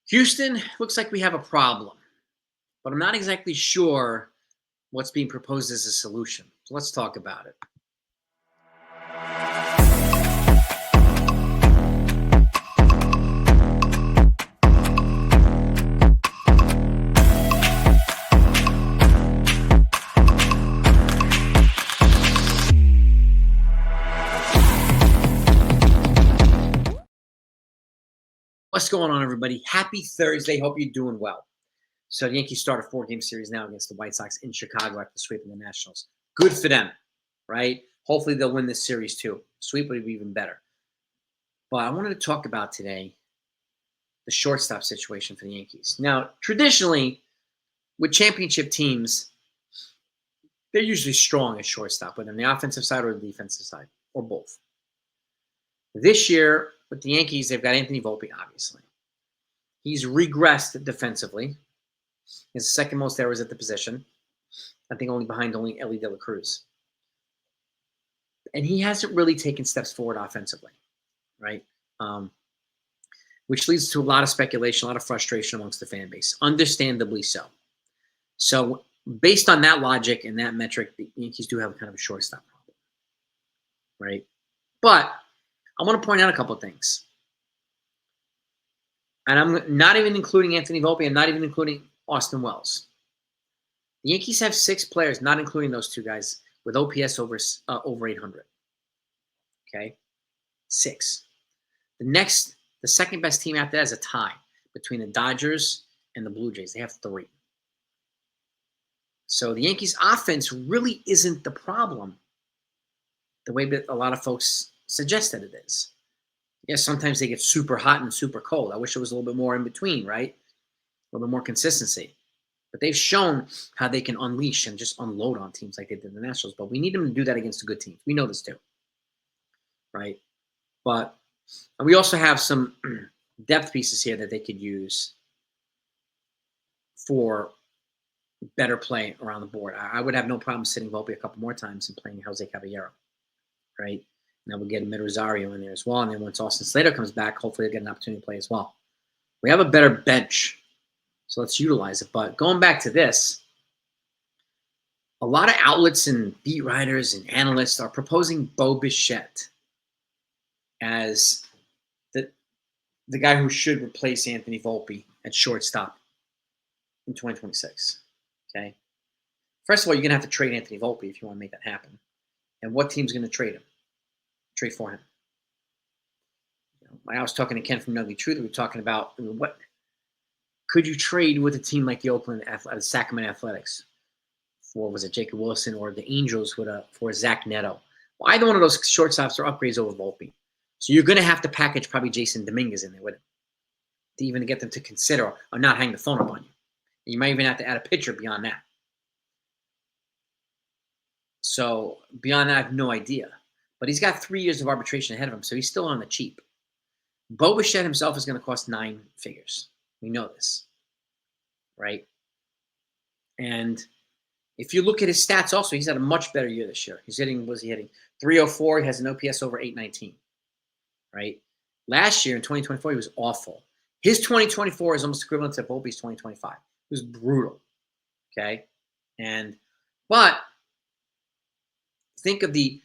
Houston, looks like we have a problem, but I'm not exactly sure what's being proposed as a solution. So let's talk about it. What's going on, everybody? Happy Thursday. Hope you're doing well. So the Yankees start a 4-game series now against the White Sox in Chicago after sweeping the Nationals. Good for them, right? Hopefully they'll win this series too. Sweep would be even better. But I wanted to talk about today the shortstop situation for the Yankees. Now, traditionally, with championship teams, they're usually strong at shortstop, whether on the offensive side or the defensive side, or both. This year, with the Yankees, they've got Anthony Volpe, obviously. He's regressed defensively. He's the second most errors at the position. I think only behind Ellie De La Cruz. And he hasn't really taken steps forward offensively, right? Which leads to a lot of speculation, a lot of frustration amongst the fan base. Understandably so. So based on that logic and that metric, the Yankees do have kind of a shortstop problem, right? But I want to point out a couple of things. And I'm not even including Anthony Volpe. I'm not even including Austin Wells. The Yankees have 6 players, not including those 2 guys, with OPS over 800. Okay? 6. The second best team after that is a tie between the Dodgers and the Blue Jays. They have 3. So the Yankees' offense really isn't the problem the way that a lot of folks suggest that it is. Yes, sometimes they get super hot and super cold. I wish it was a little bit more in between, right? A little bit more consistency. But they've shown how they can unleash and just unload on teams like they did in the Nationals. But we need them to do that against a good team. We know this too, right? But and we also have some depth pieces here that they could use for better play around the board. I would have no problem sitting Volpe a couple more times and playing Jose Caballero, right? Now we'll get Mid Rosario in there as well. And then once Austin Slater comes back, hopefully they'll get an opportunity to play as well. We have a better bench, so let's utilize it. But going back to this, a lot of outlets and beat writers and analysts are proposing Bo Bichette as the guy who should replace Anthony Volpe at shortstop in 2026. Okay? First of all, you're going to have to trade Anthony Volpe if you want to make that happen. And what team's going to trade him? Trade for him. I was talking to Ken from Ugly Truth. We were talking about what could you trade with a team like the Sacramento Athletics for, was it Jacob Wilson, or the Angels for Zach Neto? Well, either one of those shortstops are upgrades over Volpe. So you're going to have to package probably Jason Dominguez in there with him to even get them to consider or not hang the phone up on you. And you might even have to add a pitcher beyond that. So beyond that, I have no idea. But he's got 3 years of arbitration ahead of him, so he's still on the cheap. Bo Bichette himself is going to cost 9 figures. We know this, right? And if you look at his stats also, he's had a much better year this year. He's hitting, was he hitting? 304. He has an OPS over 819, right? Last year in 2024, he was awful. His 2024 is almost equivalent to Volpe's 2025. It was brutal, okay? But think of the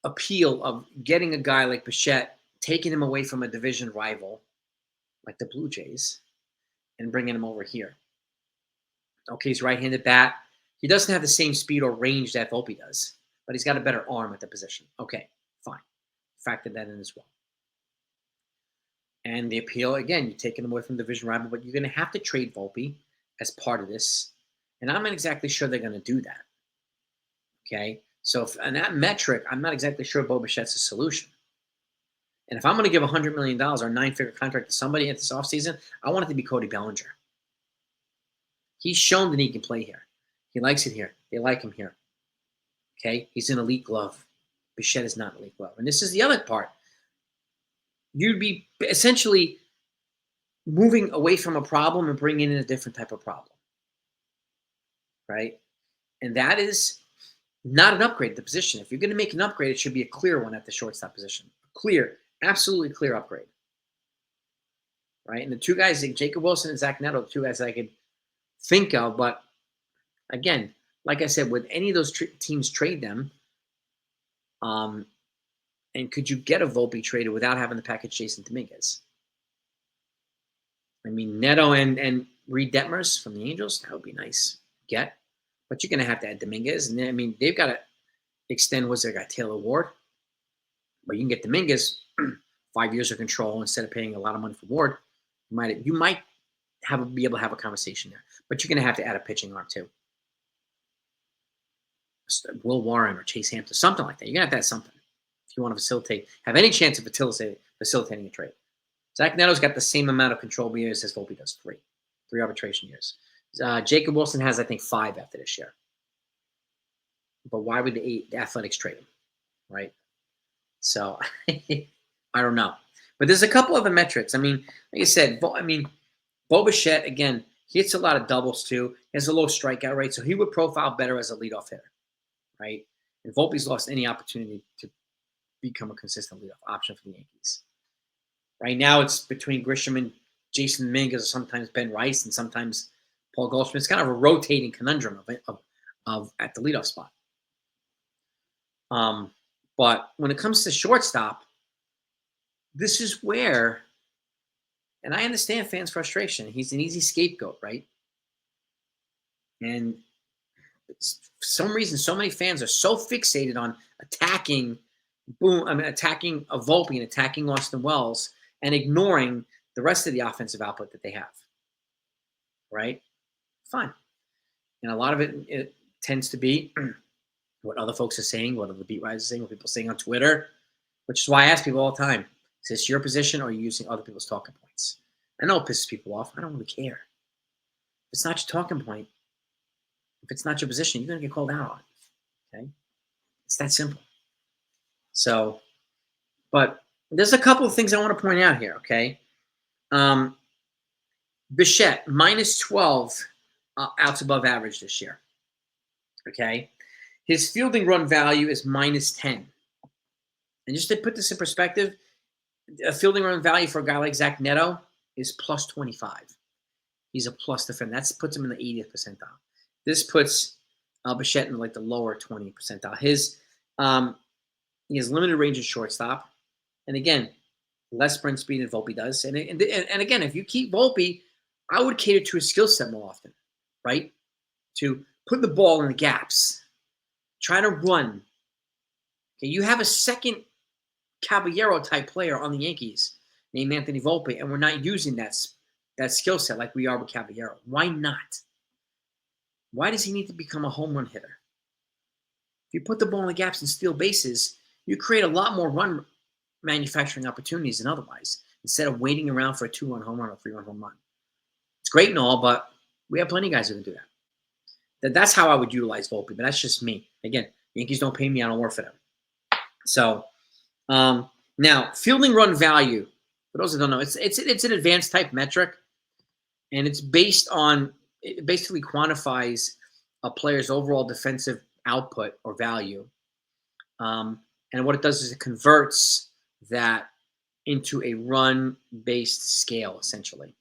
appeal of getting a guy like Bichette, taking him away from a division rival like the Blue Jays and bringing him over here. Okay, he's right-handed bat. He doesn't have the same speed or range that Volpe does, but he's got a better arm at the position. Okay, fine. Factor that in as well. And the appeal, again, you're taking him away from the division rival, but you're going to have to trade Volpe as part of this. And I'm not exactly sure they're going to do that. Okay? So on that metric, I'm not exactly sure Bo Bichette's a solution. And if I'm going to give $100 million or a 9-figure contract to somebody at this offseason, I want it to be Cody Bellinger. He's shown that he can play here. He likes it here. They like him here. Okay? He's an elite glove. Bichette is not an elite glove. And this is the other part. You'd be essentially moving away from a problem and bringing in a different type of problem. Right? And that is not an upgrade at the position. If you're going to make an upgrade, it should be a clear one at the shortstop position. Clear, absolutely clear upgrade. right? And the two guys, like Jacob Wilson and Zach Neto, the two guys that I could think of. But again, like I said, would any of those teams trade them? And could you get a Volpe traded without having to package Jason Dominguez? I mean, Neto and Reed Detmers from the Angels, that would be nice. Get. But you're going to have to add Dominguez. And then, I mean, they've got to extend what's their guy, Taylor Ward. But you can get Dominguez 5 years of control instead of paying a lot of money for Ward. You might be able to have a conversation there. But you're going to have to add a pitching arm too. Will Warren or Chase Hampton, something like that. You're going to have something if you want to have any chance of facilitating a trade. Zach Neto's got the same amount of control years as Volpe does, three arbitration years. Jacob Wilson has, I think, 5 after this year. But why would the Athletics trade him, right? So I don't know. But there's a couple other metrics. I mean, like I said, Bichette, again, he hits a lot of doubles too. He has a low strikeout rate, so he would profile better as a leadoff hitter, right? And Volpe's lost any opportunity to become a consistent leadoff option for the Yankees. Right now, it's between Grisham and Jason Dominguez, or sometimes Ben Rice, and sometimes Paul Goldschmidt. It's kind of a rotating conundrum of at the leadoff spot. But when it comes to shortstop, this is where, and I understand fans' frustration. He's an easy scapegoat, right? And for some reason, so many fans are so fixated on attacking a Volpe and attacking Austin Wells and ignoring the rest of the offensive output that they have, right? Fine. And a lot of it tends to be what other folks are saying, what other beat writers are saying, what people are saying on Twitter, which is why I ask people all the time, is this your position or are you using other people's talking points? I know it pisses people off. I don't really care. If it's not your talking point, if it's not your position, you're going to get called out on it, okay? It's that simple. So, but there's a couple of things I want to point out here, okay? Bichette, minus 12 outs above average this year, okay? His fielding run value is minus 10. And just to put this in perspective, a fielding run value for a guy like Zach Neto is plus 25. He's a plus defender. That puts him in the 80th percentile. This puts Bichette in like the lower 20th percentile. He has limited range at shortstop. And again, less sprint speed than Volpe does. And again, if you keep Volpe, I would cater to his skill set more often, right? To put the ball in the gaps. Try to run. Okay, you have a second Caballero-type player on the Yankees named Anthony Volpe, and we're not using that skill set like we are with Caballero. Why not? Why does he need to become a home run hitter? If you put the ball in the gaps and steal bases, you create a lot more run manufacturing opportunities than otherwise, instead of waiting around for a 2-run home run or 3-run home run. It's great and all, but we have plenty of guys who can do that. That's how I would utilize Volpe, but that's just me. Again, Yankees don't pay me, I don't work for them. So now fielding run value, for those that don't know, it's an advanced type metric, and it basically quantifies a player's overall defensive output or value. And what it does is it converts that into a run-based scale, essentially.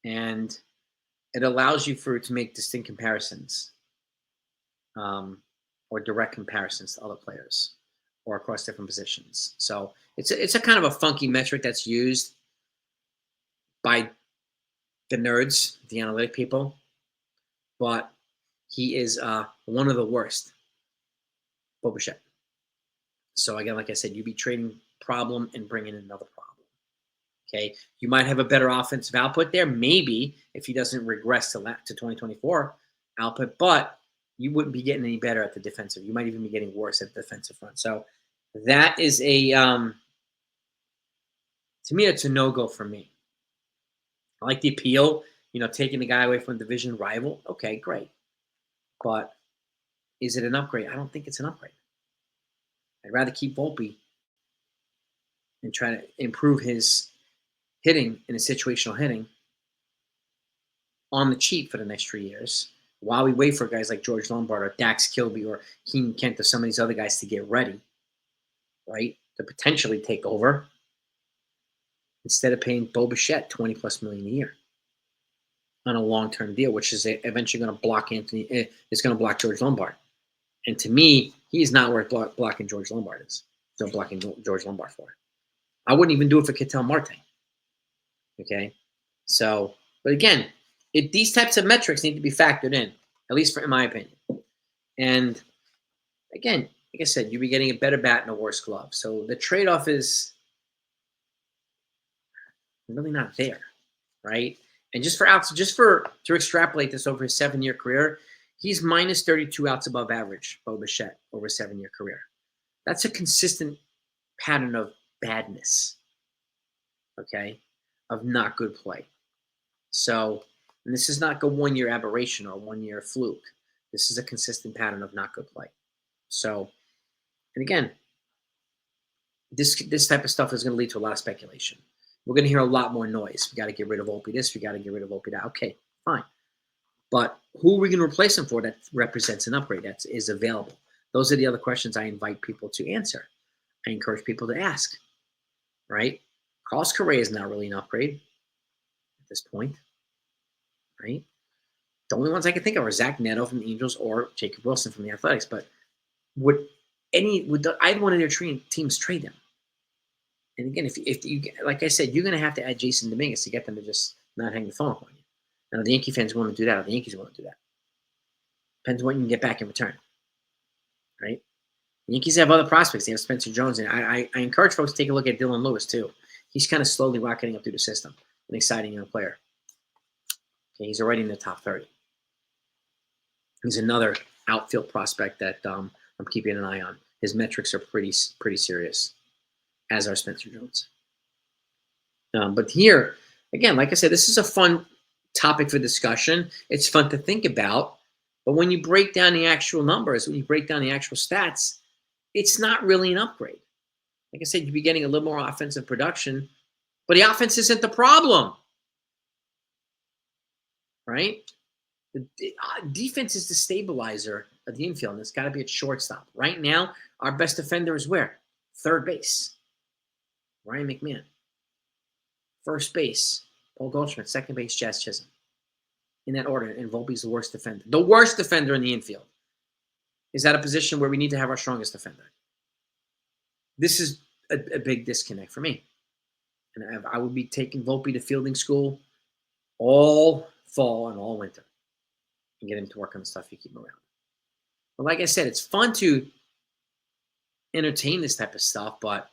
And it allows you to make distinct comparisons or direct comparisons to other players or across different positions. So it's a kind of a funky metric that's used by the nerds, the analytic people, but he is one of the worst, Bichette. So again, like I said, you'd be trading problem and bringing in another problem. Okay, you might have a better offensive output there, maybe if he doesn't regress to 2024 output, but you wouldn't be getting any better at the defensive. You might even be getting worse at the defensive front. So that is to me, it's a no-go for me. I like the appeal, taking the guy away from a division rival. Okay, great. But is it an upgrade? I don't think it's an upgrade. I'd rather keep Volpe and try to improve his hitting in a situational hitting on the cheap for the next 3 years while we wait for guys like George Lombard or Dax Kilby or Keenan Kent or some of these other guys to get ready, right, to potentially take over. instead of paying Bo Bichette $20+ million a year on a long-term deal, which is eventually going to block it's going to block George Lombard. And to me, he is not worth blocking George Lombard is. So blocking George Lombard for it. I wouldn't even do it for Ketel Marte. Okay? So, but again, these types of metrics need to be factored in, at least in my opinion. And again, like I said, you'll be getting a better bat and a worse glove. So the trade-off is really not there, right? And to extrapolate this over his 7-year career, he's minus 32 outs above average, Bo Bichette, over a 7-year career. That's a consistent pattern of badness, okay, of not good play. So, and this is not a 1-year aberration or 1-year fluke. This is a consistent pattern of not good play. So, and again, this type of stuff is going to lead to a lot of speculation. We're going to hear a lot more noise. We got to get rid of Opie this. We got to get rid of Opie that. Okay, fine. But who are we going to replace him for that represents an upgrade that is available? Those are the other questions I invite people to answer. I encourage people to ask, right? Carlos Correa is not really an upgrade at this point, right? The only ones I can think of are Zach Neto from the Angels or Jacob Wilson from the Athletics. But would either one of their teams trade them? And again, if you, like I said, you're going to have to add Jason Dominguez to get them to just not hang the phone up on you. Now, the Yankee fans want to do that, or the Yankees want to do that. Depends on what you can get back in return, right? The Yankees have other prospects. They have Spencer Jones, and I encourage folks to take a look at Dylan Lewis, too. He's kind of slowly rocketing up through the system. An exciting young player. Okay, he's already in the top 30. He's another outfield prospect that I'm keeping an eye on. His metrics are pretty serious, as are Spencer Jones. But here, again, like I said, this is a fun topic for discussion. It's fun to think about. But when you break down the actual numbers, when you break down the actual stats, it's not really an upgrade. Like I said, you'd be getting a little more offensive production, but the offense isn't the problem, right? The defense is the stabilizer of the infield, and it's got to be at shortstop. Right now, our best defender is where? Third base. Ryan McMahon. First base, Paul Goldschmidt. Second base, Jazz Chisholm. In that order, and Volpe's the worst defender. The worst defender in the infield. Is that a position where we need to have our strongest defender? This is a big disconnect for me. And I would be taking Volpe to fielding school all fall and all winter and get him to work on the stuff you keep him around. But like I said, it's fun to entertain this type of stuff, but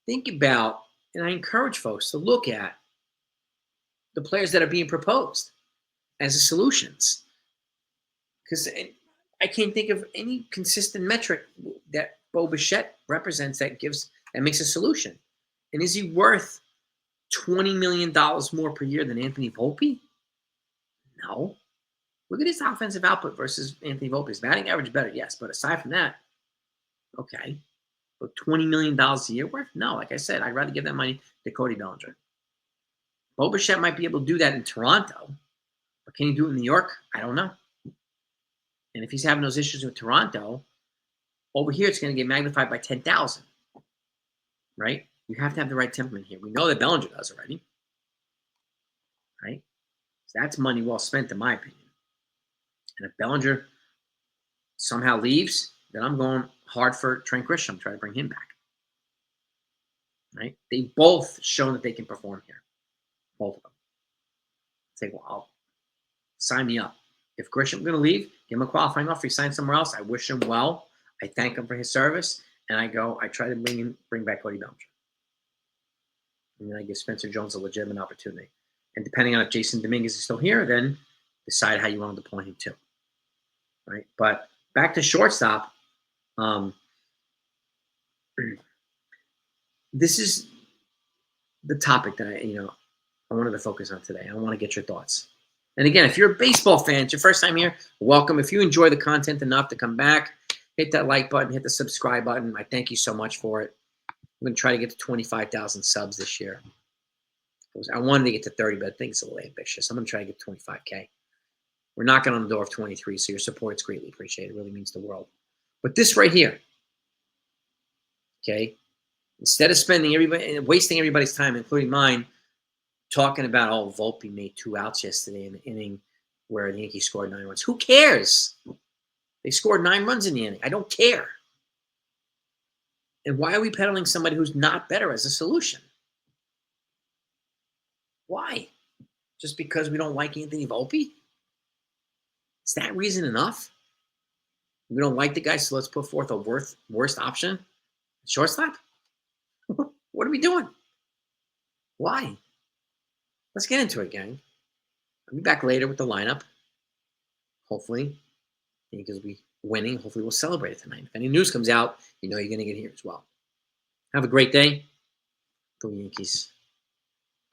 think about, and I encourage folks to look at the players that are being proposed as solutions. Because I can't think of any consistent metric that Bo Bichette represents that makes a solution. And is he worth $20 million more per year than Anthony Volpe? No. Look at his offensive output versus Anthony Volpe's batting average better, yes. But aside from that, okay. But $20 million a year worth? No, like I said, I'd rather give that money to Cody Bellinger. Bo Bichette might be able to do that in Toronto. But can he do it in New York? I don't know. And if he's having those issues with Toronto, over here it's going to get magnified by 10,000. Right? You have to have the right temperament here. We know that Bellinger does already. Right? So that's money well spent, in my opinion. And if Bellinger somehow leaves, then I'm going hard for Trent Grisham, try to bring him back. Right? They both shown that they can perform here. Both of them. Say, well, sign me up. If Grisham's going to leave, give him a qualifying offer. He signs somewhere else. I wish him well. I thank him for his service. And I try to bring back Cody Bellinger. And then I give Spencer Jones a legitimate opportunity. And depending on if Jason Dominguez is still here, then decide how you want to deploy him too. Right? But back to shortstop. This is the topic that I wanted to focus on today. I want to get your thoughts. And again, if you're a baseball fan, it's your first time here, welcome. If you enjoy the content enough to come back, hit that like button, hit the subscribe button. I thank you so much for it. I'm going to try to get to 25,000 subs this year. I wanted to get to 30, but I think it's a little ambitious. I'm going to try to get to 25K. We're knocking on the door of 23, so your support is greatly appreciated. It really means the world. But this right here, okay, Instead of spending everybody wasting everybody's time, including mine, talking about, oh, Volpe made 2 outs yesterday in the inning where the Yankees scored 9 runs. Who cares? They scored 9 runs in the inning. I don't care. And why are we peddling somebody who's not better as a solution? Why? Just because we don't like Anthony Volpe? Is that reason enough? We don't like the guy, so let's put forth a worst option? Shortstop? What are we doing? Why? Let's get into it, gang. I'll be back later with the lineup. Hopefully, because we'll be winning. Hopefully, we'll celebrate it tonight. If any news comes out, you know you're going to get here as well. Have a great day. Go Yankees.